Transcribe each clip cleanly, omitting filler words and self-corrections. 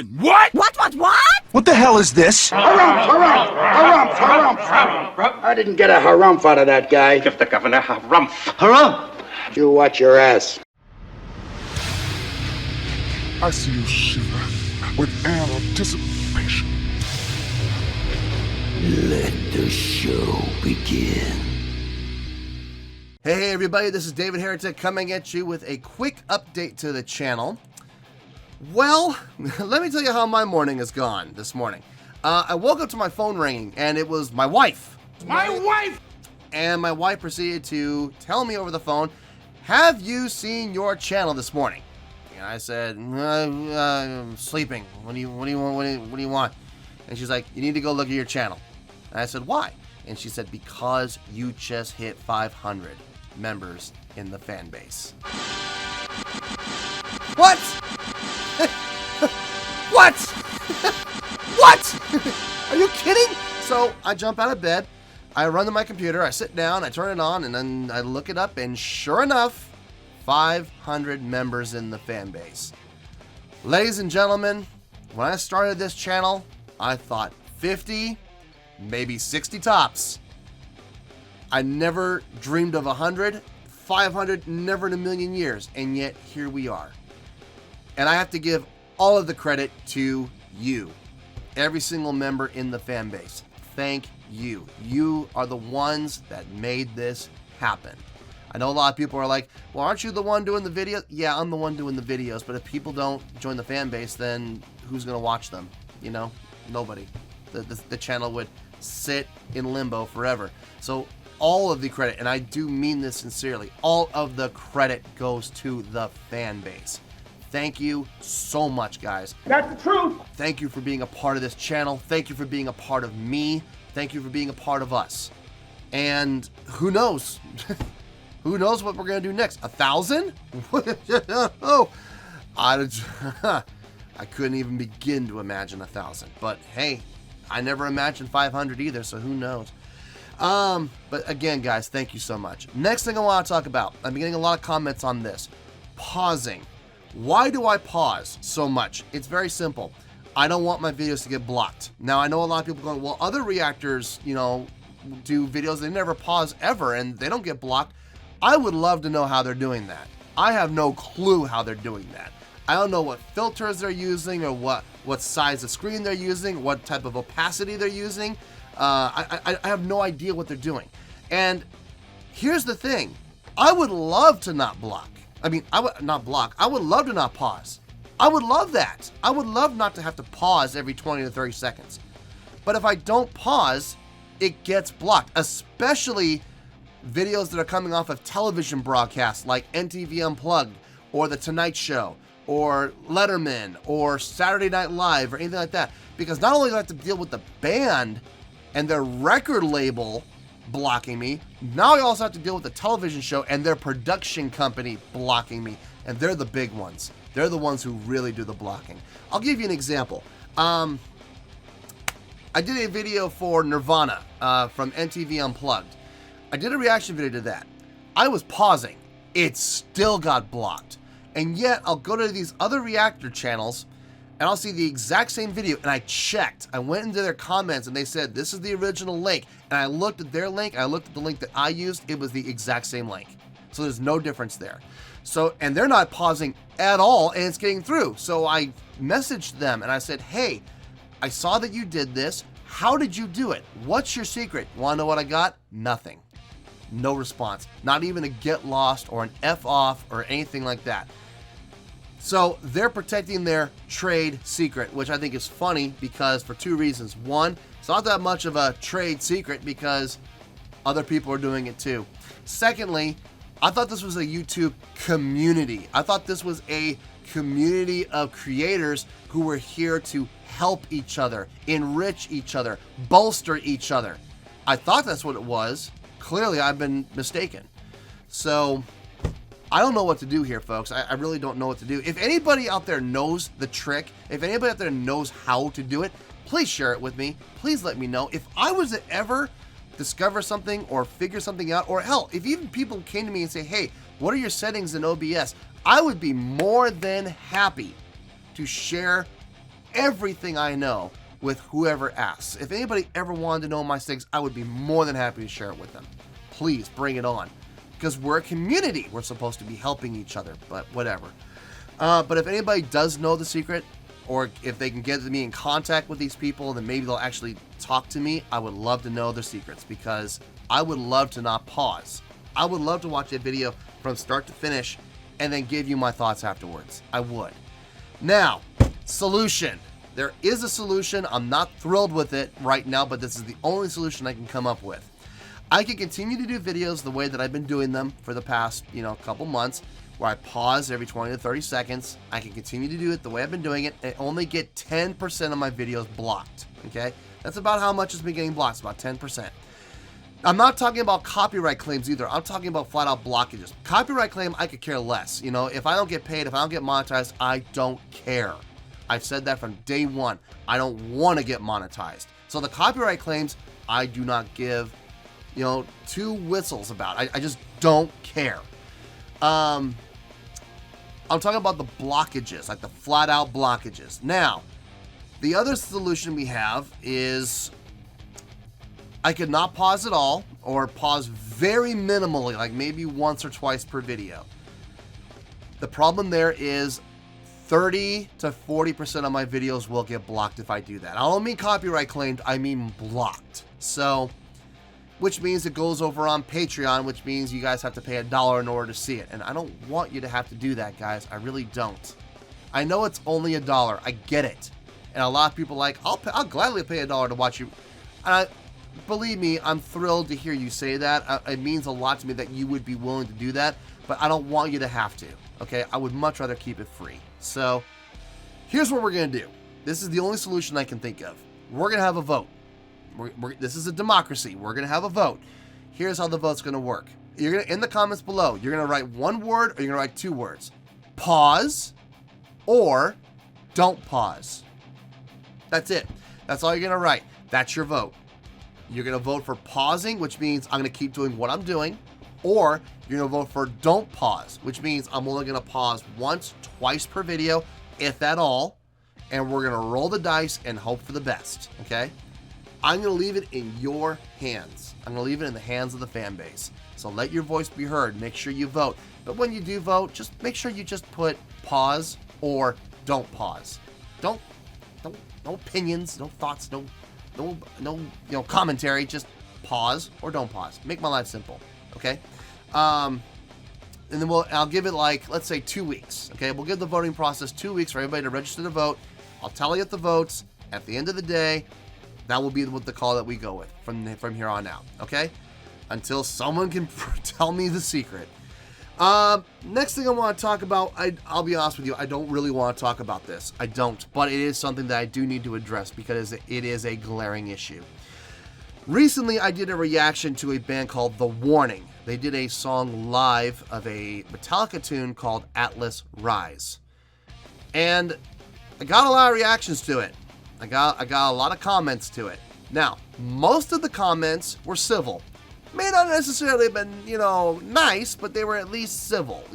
What? What? What the hell is this? Harumph. I didn't get a harumph out of that guy. Give the governor harumph. Harumph! You watch your ass. I see you shiver with anticipation. Let the show begin. Hey everybody, this is David Heretic coming at you with a quick update to the channel. Well, let me tell you how my morning has gone this morning. I woke up to my phone ringing and it was my wife. My wife! And my wife proceeded to tell me over the phone, have you seen your channel this morning? And I said, I'm sleeping. What do you want? And she's like, you need to go look at your channel. And I said, why? And she said, because you just hit 500 members in the fan base. What? What? What? Are you kidding? So I jump out of bed, I run to my computer, I sit down, I turn it on, and then I look it up, and sure enough, 500 members in the fan base. Ladies and gentlemen, when I started this channel, I thought 50, maybe 60 tops. I never dreamed of 100, 500, never in a million years, and yet here we are. And I have to give all of the credit to you, every single member in the fan base. Thank you. You are the ones that made this happen. I know a lot of people are like, well, aren't you the one doing the videos? Yeah, I'm the one doing the videos, but if people don't join the fan base, then who's going to watch them? You know, nobody. The channel would sit in limbo forever. So all of the credit, and I do mean this sincerely, all of the credit goes to the fan base. Thank you so much, guys. That's the truth. Thank you for being a part of this channel. Thank you for being a part of me. Thank you for being a part of us. And who knows? Who knows what we're going to do next? 1,000? Oh, I couldn't even begin to imagine 1,000. But hey, I never imagined 500 either, so who knows? But again, guys, thank you so much. Next thing I want to talk about, I'm getting a lot of comments on this. Pausing. Why do I pause so much? It's very simple. I don't want my videos to get blocked. Now, I know a lot of people going, well, other reactors, you know, do videos, they never pause ever and they don't get blocked. I would love to know how they're doing that. I have no clue how they're doing that. I don't know what filters they're using or what size of screen they're using, what type of opacity they're using. I have no idea what they're doing. And here's the thing. I would love to not block. I mean, I would not block. I would love to not pause. I would love that. I would love not to have to pause every 20 to 30 seconds. But if I don't pause, it gets blocked, especially videos that are coming off of television broadcasts like NTV Unplugged or The Tonight Show or Letterman or Saturday Night Live or anything like that. Because not only do I have to deal with the band and their record label blocking me, now I also have to deal with the television show and their production company blocking me, and they're the big ones. They're the ones who really do the blocking. I'll give you an example. I did a video for Nirvana from NTV Unplugged. I did a reaction video to that. I was pausing. It still got blocked. And yet I'll go to these other reactor channels and I'll see the exact same video, and I checked. I went into their comments and they said, this is the original link. And I looked at their link, I looked at the link that I used, it was the exact same link. So there's no difference there. So, and they're not pausing at all, and it's getting through. So I messaged them and I said, hey, I saw that you did this. How did you do it? What's your secret? Want to know what I got? Nothing. No response. Not even a get lost or an F off or anything like that. So they're protecting their trade secret, which I think is funny because for two reasons. One, it's not that much of a trade secret because other people are doing it too. Secondly, I thought this was a YouTube community. I thought this was a community of creators who were here to help each other, enrich each other, bolster each other. I thought that's what it was. Clearly, I've been mistaken. So I don't know what to do here, folks. I really don't know what to do. If anybody out there knows the trick, if anybody out there knows how to do it, please share it with me. Please let me know. If I was to ever discover something or figure something out, or hell, if even people came to me and say, hey, what are your settings in OBS? I would be more than happy to share everything I know with whoever asks. If anybody ever wanted to know my things, I would be more than happy to share it with them. Please bring it on, because we're a community. We're supposed to be helping each other, but whatever. But if anybody does know the secret, or if they can get me in contact with these people, then maybe they'll actually talk to me. I would love to know their secrets, because I would love to not pause. I would love to watch a video from start to finish and then give you my thoughts afterwards. I would. Now, solution. There is a solution. I'm not thrilled with it right now, but this is the only solution I can come up with. I can continue to do videos the way that I've been doing them for the past, couple months, where I pause every 20 to 30 seconds. I can continue to do it the way I've been doing it and only get 10% of my videos blocked, okay? That's about how much has been getting blocked, about 10%. I'm not talking about copyright claims either. I'm talking about flat out blockages. Copyright claim, I could care less. If I don't get paid, if I don't get monetized, I don't care. I've said that from day one. I don't want to get monetized. So the copyright claims, I do not give, two whistles about. I just don't care. I'm talking about the blockages, like the flat out blockages. Now, the other solution we have is I could not pause at all, or pause very minimally, like maybe once or twice per video. The problem there is 30 to 40% of my videos will get blocked if I do that. I don't mean copyright claimed, I mean blocked. So, which means it goes over on Patreon, which means you guys have to pay $1 in order to see it. And I don't want you to have to do that, guys. I really don't. I know it's only $1. I get it. And a lot of people are like, I'll gladly pay $1 to watch you. And believe me, I'm thrilled to hear you say that. It means a lot to me that you would be willing to do that, but I don't want you to have to, okay? I would much rather keep it free. So here's what we're going to do. This is the only solution I can think of. We're going to have a vote. This is a democracy. We're going to have a vote. Here's how the vote's going to work. You're going to, in the comments below, you're going to write one word or you're going to write two words. Pause or don't pause. That's it. That's all you're going to write. That's your vote. You're going to vote for pausing, which means I'm going to keep doing what I'm doing, or you're going to vote for don't pause, which means I'm only going to pause once, twice per video, if at all, and we're going to roll the dice and hope for the best, okay? I'm going to leave it in your hands. I'm going to leave it in the hands of the fan base. So let your voice be heard. Make sure you vote. But when you do vote, just make sure you just put pause or don't pause. No opinions, no thoughts, no commentary. Just pause or don't pause. Make my life simple, okay? And then I'll give it, like, let's say 2 weeks, okay? We'll give the voting process 2 weeks for everybody to register to vote. I'll tally up the votes. At the end of the day, that will be the call that we go with from here on out, okay? Until someone can tell me the secret. Next thing I want to talk about, I'll be honest with you, I don't really want to talk about this. I don't, but it is something that I do need to address because it is a glaring issue. Recently, I did a reaction to a band called The Warning. They did a song live of a Metallica tune called Atlas Rise. And I got a lot of reactions to it. I got a lot of comments to it. Now, most of the comments were civil. May not necessarily have been, nice, but they were at least civil,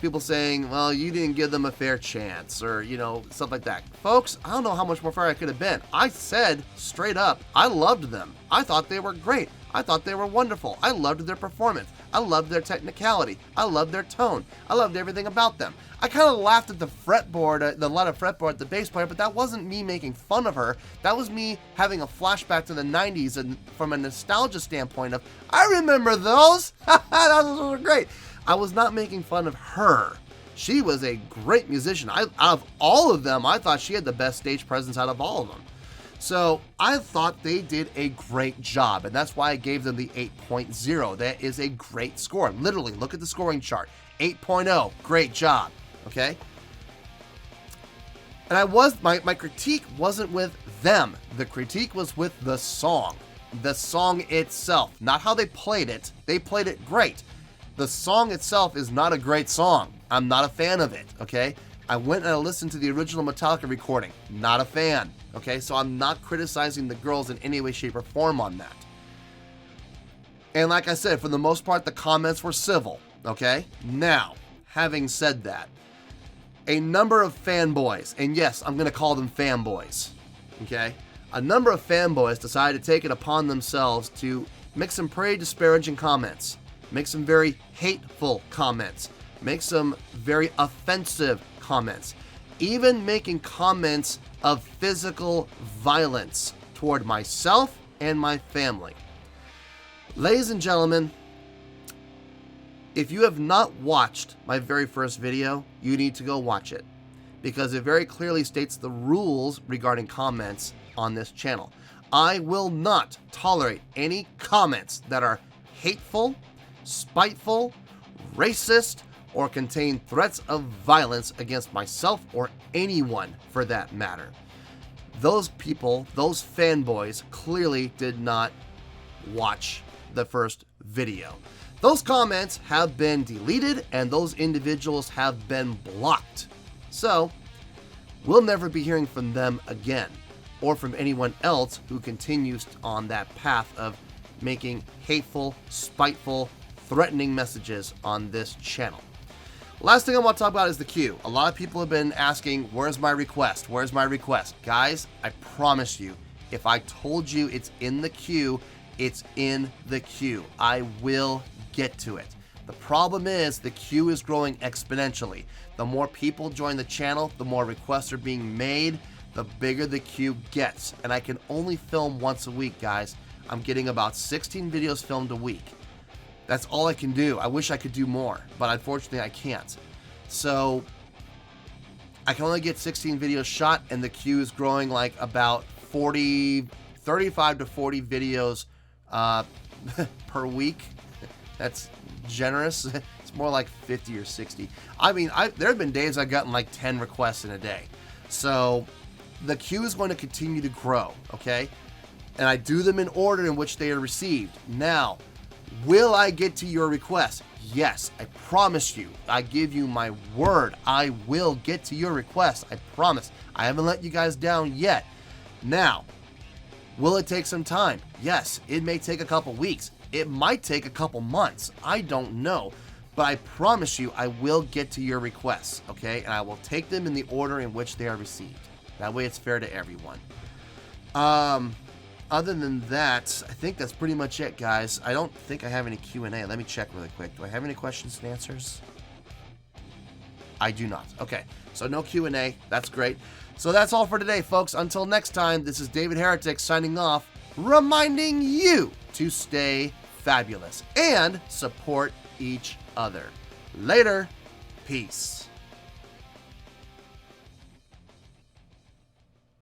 people saying, well, you didn't give them a fair chance, or, stuff like that. Folks, I don't know how much more fair I could have been. I said straight up, I loved them. I thought they were great. I thought they were wonderful. I loved their performance. I loved their technicality. I loved their tone. I loved everything about them. I kind of laughed at the fretboard, the lot of fretboard at the bass player, but that wasn't me making fun of her. That was me having a flashback to the 90s and from a nostalgia standpoint of, I remember those. Those were great. I was not making fun of her. She was a great musician. Out of all of them, I thought she had the best stage presence out of all of them. So I thought they did a great job, and that's why I gave them the 8.0. That is a great score. Literally, look at the scoring chart. 8.0, great job, okay? And my critique wasn't with them. The critique was with the song itself, not how they played it. They played it great. The song itself is not a great song. I'm not a fan of it, okay? I went and I listened to the original Metallica recording. Not a fan, okay? So I'm not criticizing the girls in any way, shape, or form on that. And like I said, for the most part, the comments were civil, okay? Now, having said that, a number of fanboys, and yes, I'm going to call them fanboys, okay? A number of fanboys decided to take it upon themselves to make some pretty disparaging comments, make some very hateful comments, make some very offensive comments, even making comments of physical violence toward myself and my family. Ladies and gentlemen, if you have not watched my very first video, you need to go watch it, because it very clearly states the rules regarding comments on this channel. I will not tolerate any comments that are hateful, spiteful, racist, or contain threats of violence against myself or anyone for that matter. Those people, those fanboys, clearly did not watch the first video. Those comments have been deleted and those individuals have been blocked. So, we'll never be hearing from them again, or from anyone else who continues on that path of making hateful, spiteful, threatening messages on this channel. Last thing I want to talk about is the queue. A lot of people have been asking, where's my request? Where's my request? Guys, I promise you, if I told you it's in the queue, it's in the queue. I will get to it. The problem is the queue is growing exponentially. The more people join the channel, the more requests are being made, the bigger the queue gets. And I can only film once a week, guys. I'm getting about 16 videos filmed a week. That's all I can do. I wish I could do more, but unfortunately I can't. So I can only get 16 videos shot, and the queue is growing like about 35 to 40 videos per week. That's generous. It's more like 50 or 60. I mean, there have been days I've gotten like 10 requests in a day. So the queue is going to continue to grow, okay? And I do them in order in which they are received. Now, will I get to your request? Yes, I promise you. I give you my word. I will get to your request. I promise. I haven't let you guys down yet. Now, will it take some time? Yes, it may take a couple weeks. It might take a couple months. I don't know. But I promise you, I will get to your requests, okay? And I will take them in the order in which they are received. That way it's fair to everyone. Other than that, I think that's pretty much it, guys. I don't think I have any Q&A. Let me check really quick. Do I have any questions and answers? I do not. Okay, so no Q&A. That's great. So that's all for today, folks. Until next time, this is David Heretic signing off, reminding you to stay fabulous and support each other. Later. Peace.